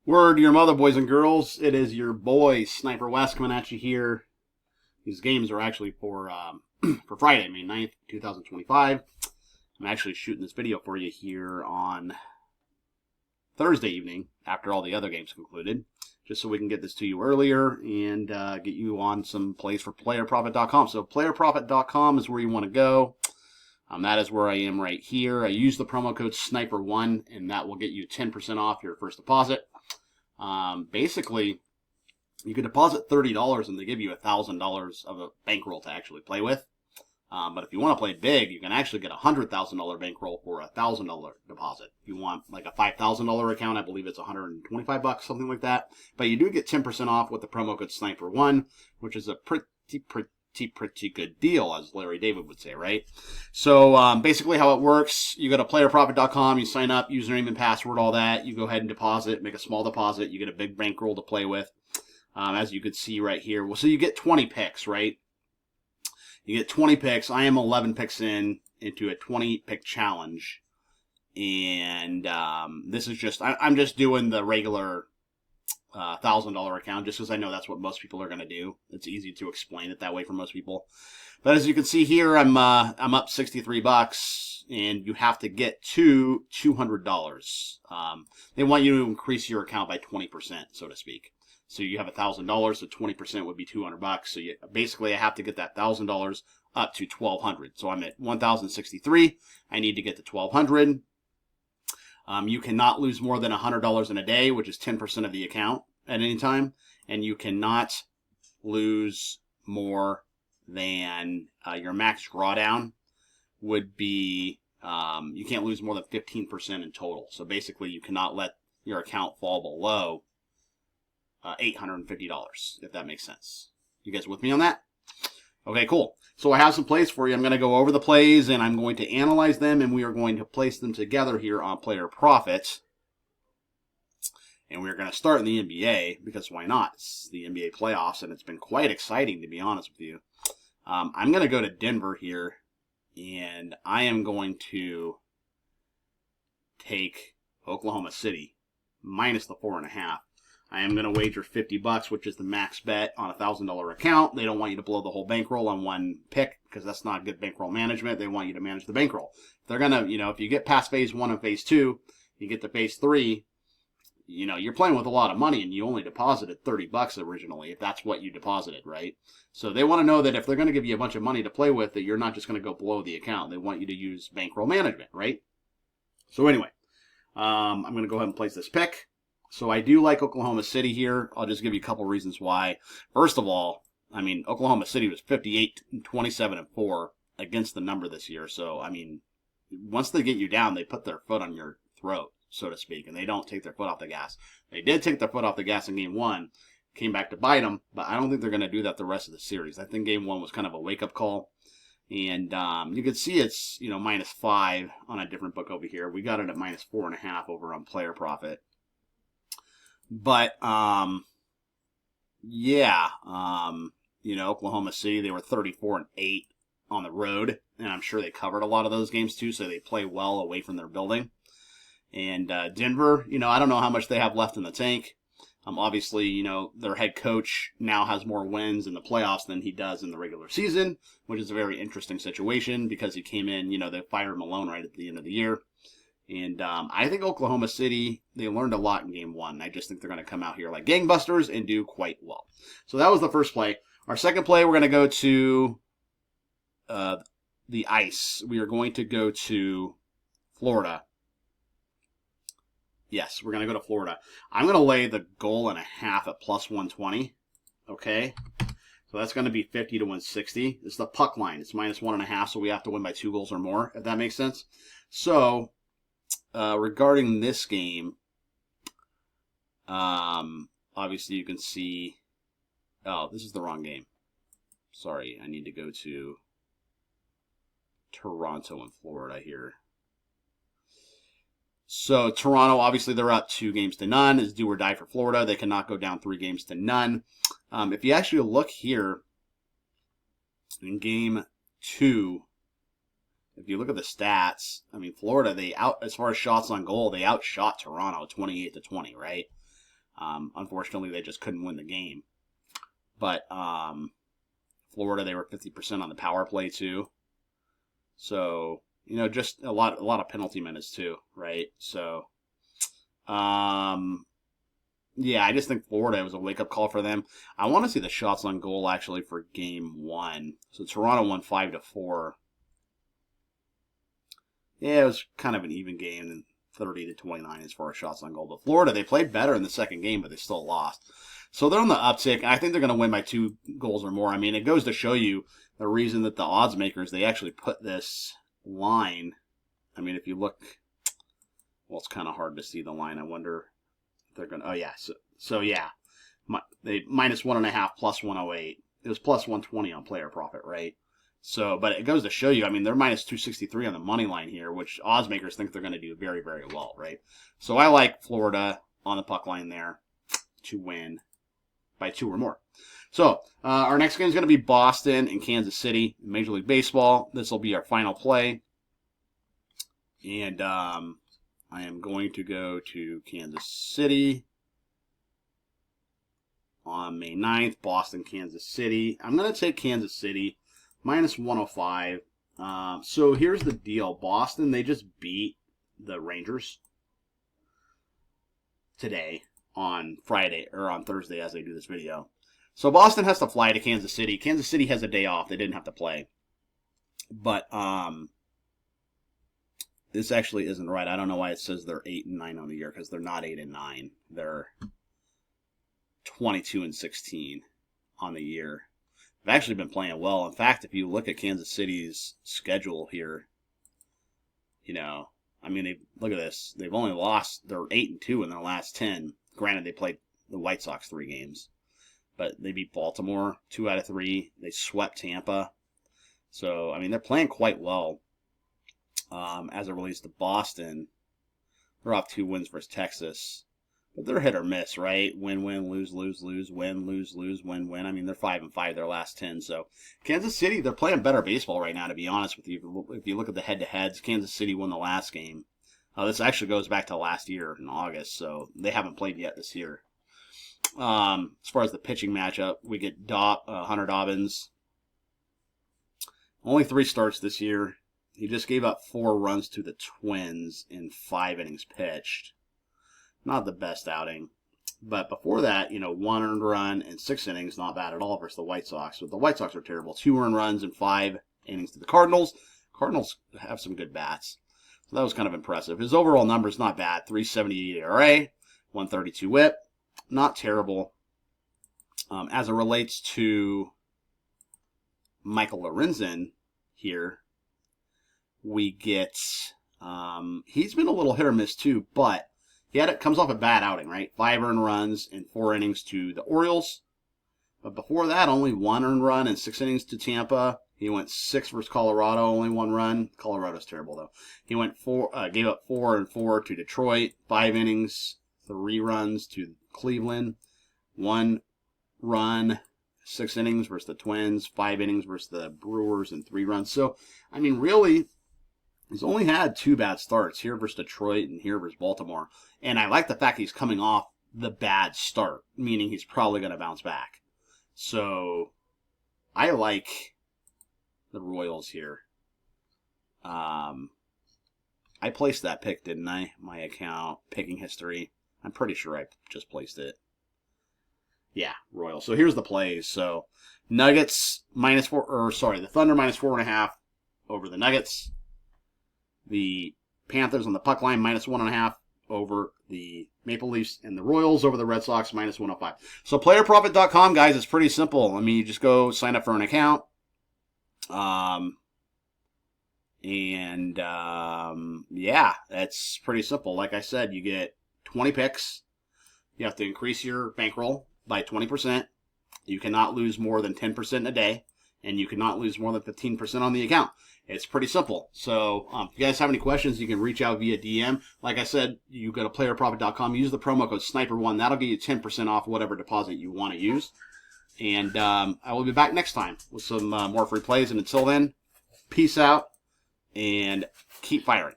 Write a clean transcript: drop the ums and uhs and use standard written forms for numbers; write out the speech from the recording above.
Word to your mother, boys and girls. It is your boy, Sniper Wes, coming at you here. These games are actually for for Friday, May 9th, 2025. I'm actually shooting this video for you here on Thursday evening after all the other games concluded, just so we can get this to you earlier and get you on some plays for playerprofit.com. So playerprofit.com is where you want to go. That is where I am right here. I use the promo code SNIPER1, and that will get you 10% off your first deposit. Basically, you can deposit $30 and they give you $1,000 of a bankroll to actually play with. But if you want to play big, you can actually get a $100,000 bankroll for a $1,000 deposit. If you want like a $5,000 account, I believe it's $125, something like that. But you do get 10% off with the promo code SNIPER1, which is a pretty good deal, as Larry David would say, right? So basically how it works, you go to playerprofit.com, you sign up, username and password, all that. You go ahead and deposit, make a small deposit. You get a big bankroll to play with, as you can see right here. Well, so you get 20 picks, right? You get 20 picks. I am 11 picks into a 20-pick challenge. And this is just, I'm just doing the regular $1,000 account, just because I know that's what most people are going to do. It's easy to explain it that way for most people. But as you can see here, I'm up $63, and you have to get to $200. They want you to increase your account by 20%, so to speak. So you have $1,000, so 20% would be $200. So basically, I have to get that $1,000 up to $1,200. So I'm at $1,063. I need to get to $1,200. You cannot lose more than $100 in a day, which is 10% of the account at any time. And you cannot lose more than your max drawdown would be, you can't lose more than 15% in total. So basically, you cannot let your account fall below $850, if that makes sense. You guys with me on that? Okay, cool. So I have some plays for you. I'm going to go over the plays, and I'm going to analyze them, and we are going to place them together here on Player Profit. And we're going to start in the NBA, because why not? It's the NBA playoffs, and it's been quite exciting, to be honest with you. I'm going to go to Denver here, and I am going to take Oklahoma City minus the 4.5. I am going to wager $50, which is the max bet on a $1,000 account. They don't want you to blow the whole bankroll on one pick, because that's not good bankroll management. They want you to manage the bankroll. They're going to, if you get past phase 1 and phase 2, you get to phase 3, you're playing with a lot of money, and you only deposited $30 originally, if that's what you deposited, right? So they want to know that if they're going to give you a bunch of money to play with, that you're not just going to go blow the account. They want you to use bankroll management, right? So anyway, I'm going to go ahead and place this pick. So I do like Oklahoma City here. I'll just give you a couple reasons why. First of all, Oklahoma City was 58-27-4 against the number this year. So, once they get you down, they put their foot on your throat, so to speak, and they don't take their foot off the gas. They did take their foot off the gas in Game 1, came back to bite them, but I don't think they're going to do that the rest of the series. I think Game 1 was kind of a wake-up call. And you can see it's, -5 on a different book over here. We got it at -4.5 over on Player Profit. But, Oklahoma City, they were 34-8 on the road, and I'm sure they covered a lot of those games too, so they play well away from their building. And Denver, I don't know how much they have left in the tank. Obviously, their head coach now has more wins in the playoffs than he does in the regular season, which is a very interesting situation because he came in, they fired Malone right at the end of the year. And I think Oklahoma City, they learned a lot in Game 1. I just think they're going to come out here like gangbusters and do quite well. So that was the first play. Our second play, we're going to go to the ice. We are going to go to Florida. Yes, we're going to go to Florida. I'm going to lay the goal and a half at +120. Okay? So that's going to be 50 to 160. It's the puck line. It's -1.5, so we have to win by 2 goals or more, if that makes sense. So, regarding this game, obviously you can see, this is the wrong game. Sorry, I need to go to Toronto and Florida here. So Toronto, obviously they're up 2-0. It's do or die for Florida. They cannot go down 3-0. If you actually look here in Game 2, if you look at the stats, Florida, as far as shots on goal, they outshot Toronto 28-20, right? Unfortunately, they just couldn't win the game. But Florida, they were 50% on the power play too. So, just a lot of penalty minutes too, right? So, yeah, I just think Florida was a wake-up call for them. I want to see the shots on goal, actually, for Game 1. So Toronto won 5-4. Yeah, it was kind of an even game, 30-29 as far as shots on goal. But Florida, they played better in the second game, but they still lost. So they're on the uptick, and I think they're going to win by 2 goals or more. I mean, it goes to show you the reason that the odds makers, they actually put this line. I mean, if you look, well, it's kind of hard to see the line. I wonder... They're going to, oh yeah, so yeah, they minus 1.5 plus 108. It was plus 120 on player profit, right? So, but it goes to show you, I mean, they're minus 263 on the money line here, which odds makers think they're going to do very, very well, right? So I like Florida on the puck line there to win by 2 or more. So our next game is going to be Boston and Kansas City in Major League Baseball. This will be our final play, and I am going to go to Kansas City on May 9th, Boston, Kansas City. I'm going to take Kansas City, minus 105. So here's the deal. Boston, they just beat the Rangers today on Friday, or on Thursday as I do this video. So Boston has to fly to Kansas City. Kansas City has a day off. They didn't have to play. But, this actually isn't right. I don't know why it says they're 8-9 on the year, because they're not 8-9. They're 22-16 on the year. They've actually been playing well. In fact, if you look at Kansas City's schedule here, I mean, look at this. They've only lost. They're 8-2 in their last 10. Granted, they played the White Sox 3 games, but they beat Baltimore 2 out of 3. They swept Tampa. So I mean, they're playing quite well. As it relates to Boston, they're off 2 wins versus Texas. But they're hit or miss, right? Win, win, lose, lose, lose, win, lose, lose, win, win. I mean, they're 5-5 their last 10. So Kansas City, they're playing better baseball right now, to be honest with you. If you look at the head-to-heads, Kansas City won the last game. This actually goes back to last year in August, so they haven't played yet this year. As far as the pitching matchup, we get Hunter Dobbins. Only 3 starts this year. He just gave up 4 runs to the Twins in 5 innings pitched. Not the best outing. But before that, 1 earned run in 6 innings, not bad at all versus the White Sox. But the White Sox are terrible. 2 earned runs in 5 innings to the Cardinals. Cardinals have some good bats. So that was kind of impressive. His overall numbers not bad. 3.78 ERA, 132 WHIP. Not terrible. As it relates to Michael Lorenzen here, we get, he's been a little hit or miss too, but comes off a bad outing, right? 5 earned runs in 4 innings to the Orioles. But before that, only 1 earned run in 6 innings to Tampa. He went 6 versus Colorado, only 1 run. Colorado's terrible though. He went gave up 4 and 4 to Detroit, 5 innings, 3 runs to Cleveland, 1 run, 6 innings versus the Twins, 5 innings versus the Brewers, and 3 runs. So, I mean, really, he's only had 2 bad starts, here versus Detroit and here versus Baltimore. And I like the fact he's coming off the bad start, meaning he's probably going to bounce back. So I like the Royals here. I placed that pick, didn't I? My account, picking history. I'm pretty sure I just placed it. Yeah, Royals. So here's the plays. So Nuggets the Thunder minus 4.5 over the Nuggets. The Panthers on the puck line minus 1.5 over the Maple Leafs, and the Royals over the Red Sox minus 105. So playerprofit.com, guys, it's pretty simple. I mean, you just go sign up for an account. Yeah, that's pretty simple. Like I said, you get 20 picks. You have to increase your bankroll by 20%. You cannot lose more than 10% in a day, and you cannot lose more than 15% on the account. It's pretty simple. So if you guys have any questions, you can reach out via DM. Like I said, you go to playerprofit.com, use the promo code SNIPER1. That'll get you 10% off whatever deposit you want to use. And I will be back next time with some more free plays. And until then, peace out and keep firing.